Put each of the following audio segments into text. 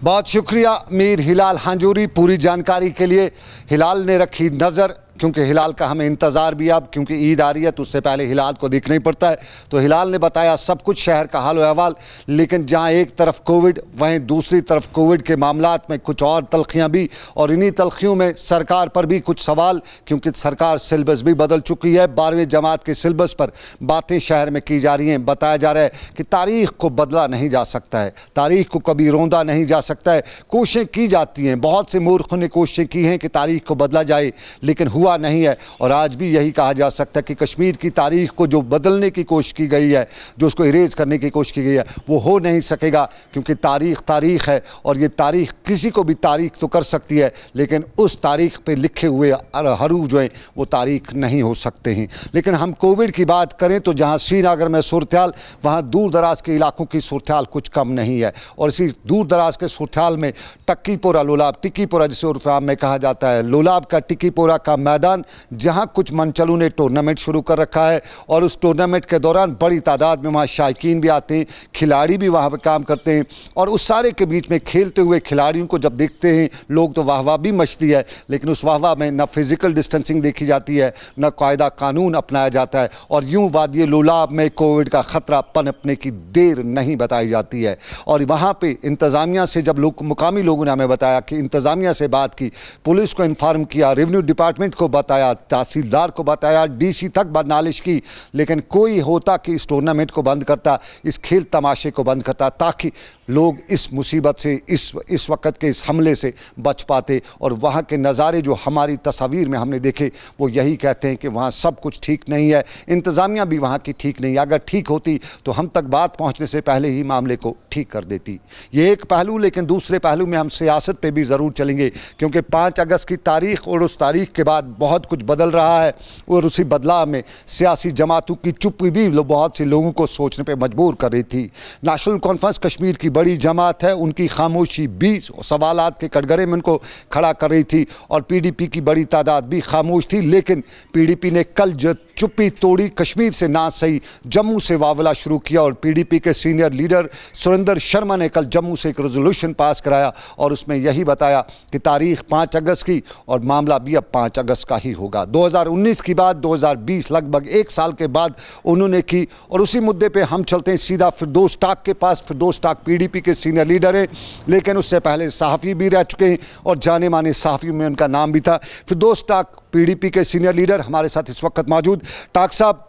बहुत शुक्रिया मीर हिलाल हांजूरी, पूरी जानकारी के लिए। हिलाल ने रखी नज़र, क्योंकि हिलाल का हमें इंतज़ार भी अब, क्योंकि ईद आ रही है तो उससे पहले हिलाल को देखना ही पड़ता है। तो हिलाल ने बताया सब कुछ, शहर का हाल अहवाल। लेकिन जहां एक तरफ कोविड, वहीं दूसरी तरफ कोविड के मामलात में कुछ और तलखियां भी, और इन्हीं तलखियों में सरकार पर भी कुछ सवाल, क्योंकि सरकार सिलेबस भी बदल चुकी है। 12वीं जमात के सिलेबस पर बातें शहर में की जा रही हैं। बताया जा रहा है कि तारीख़ को बदला नहीं जा सकता है, तारीख़ को कभी रोंदा नहीं जा सकता है। कोशिशें की जाती हैं, बहुत से मूर्खों ने कोशिशें की हैं कि तारीख़ को बदला जाए, लेकिन हुआ नहीं है। और आज भी यही कहा जा सकता है कि कश्मीर की तारीख को जो बदलने की कोशिश की गई है, जो उसको इरेज करने की कोशिश की गई है, वो हो नहीं सकेगा, क्योंकि तारीख है। और ये तारीख किसी को भी तारीख तो कर सकती है, लेकिन उस तारीख पे लिखे हुए हरूफ जो हैं वो तारीख नहीं हो सकते हैं। लेकिन हम कोविड की बात करें तो जहाँ श्रीनगर में सूरत-ए-हाल, वहाँ दूर दराज के इलाकों की सूरत-ए-हाल कुछ कम नहीं है। और इसी दूर दराज के सूरत-ए-हाल में टक्कीपोरा लोलाब, टिक्कीपोरा जिसे उर्दू में कहा जाता है, लोलाब का टिक्कीपोरा का मैदान, जहां कुछ मनचलों ने टूर्नामेंट शुरू कर रखा है। और उस टूर्नामेंट के दौरान बड़ी तादाद में वहां शायकीन भी आते हैं, खिलाड़ी भी वहां पर काम करते हैं। और उस सारे के बीच में खेलते हुए खिलाड़ियों को जब देखते हैं लोग तो वाहवाह भी मचती है, लेकिन उस वाहवाह में न फिज़िकल डिस्टेंसिंग देखी जाती है, न कायदा कानून अपनाया जाता है। और यूं वादी लोलाब में कोविड का ख़तरा पनपने की देर नहीं बताई जाती है। और वहाँ पर इंतज़ामिया से जब मुकामी लोगों ने हमें बताया कि इंतज़ामिया से बात की, पुलिस को इन्फॉर्म किया, रेवेन्यू डिपार्टमेंट को बताया, तहसीलदार को बताया, डीसी तक नालिश की, लेकिन कोई होता कि इस टूर्नामेंट को बंद करता, इस खेल तमाशे को बंद करता, ताकि लोग इस मुसीबत से, इस वक्त के इस हमले से बच पाते। और वहाँ के नज़ारे जो हमारी तस्वीर में हमने देखे, वो यही कहते हैं कि वहाँ सब कुछ ठीक नहीं है, इंतज़ामिया भी वहाँ की ठीक नहीं है। अगर ठीक होती तो हम तक बात पहुँचने से पहले ही मामले को ठीक कर देती। ये एक पहलू, लेकिन दूसरे पहलू में हम सियासत पे भी ज़रूर चलेंगे, क्योंकि 5 अगस्त की तारीख़ और उस तारीख़ के बाद बहुत कुछ बदल रहा है। और उसी बदलाव में सियासी जमातों की चुप्पी भी बहुत से लोगों को सोचने पे मजबूर कर रही थी। नेशनल कॉन्फ्रेंस कश्मीर की बड़ी जमात है, उनकी खामोशी भी सवालात के कटघरे में उनको खड़ा कर रही थी। और पीडीपी की बड़ी तादाद भी खामोश थी, लेकिन पीडीपी ने कल जो चुप्पी तोड़ी, कश्मीर से ना सही जम्मू से वावला शुरू किया। और पीडीपी के सीनियर लीडर सुरेंद्र शर्मा ने कल जम्मू से एक रेजोल्यूशन पास कराया, और उसमें यही बताया कि तारीख 5 अगस्त की, और मामला भी अब 5 अगस्त का ही होगा। 2019 की बात 2020, लगभग 1 साल के बाद उन्होंने की। और उसी मुद्दे पे हम चलते हैं सीधा फिरदौस टाक के पास। फिरदौस टाक पीडीपी के सीनियर लीडर हैं, लेकिन उससे पहले सहाफ़ी भी रह चुके हैं, और जाने माने सहाफ़ियों में उनका नाम भी था। फिरदौस टाक पीडीपी के सीनियर लीडर हमारे साथ इस वक्त मौजूद। टाक साहब,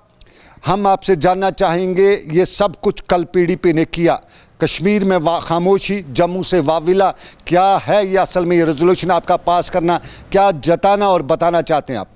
हम आपसे जानना चाहेंगे, ये सब कुछ कल पीडीपी ने किया, कश्मीर में खामोशी, जम्मू से वाविला, क्या है ये असल में ये रेजोल्यूशन आपका पास करना, क्या जताना और बताना चाहते हैं आप?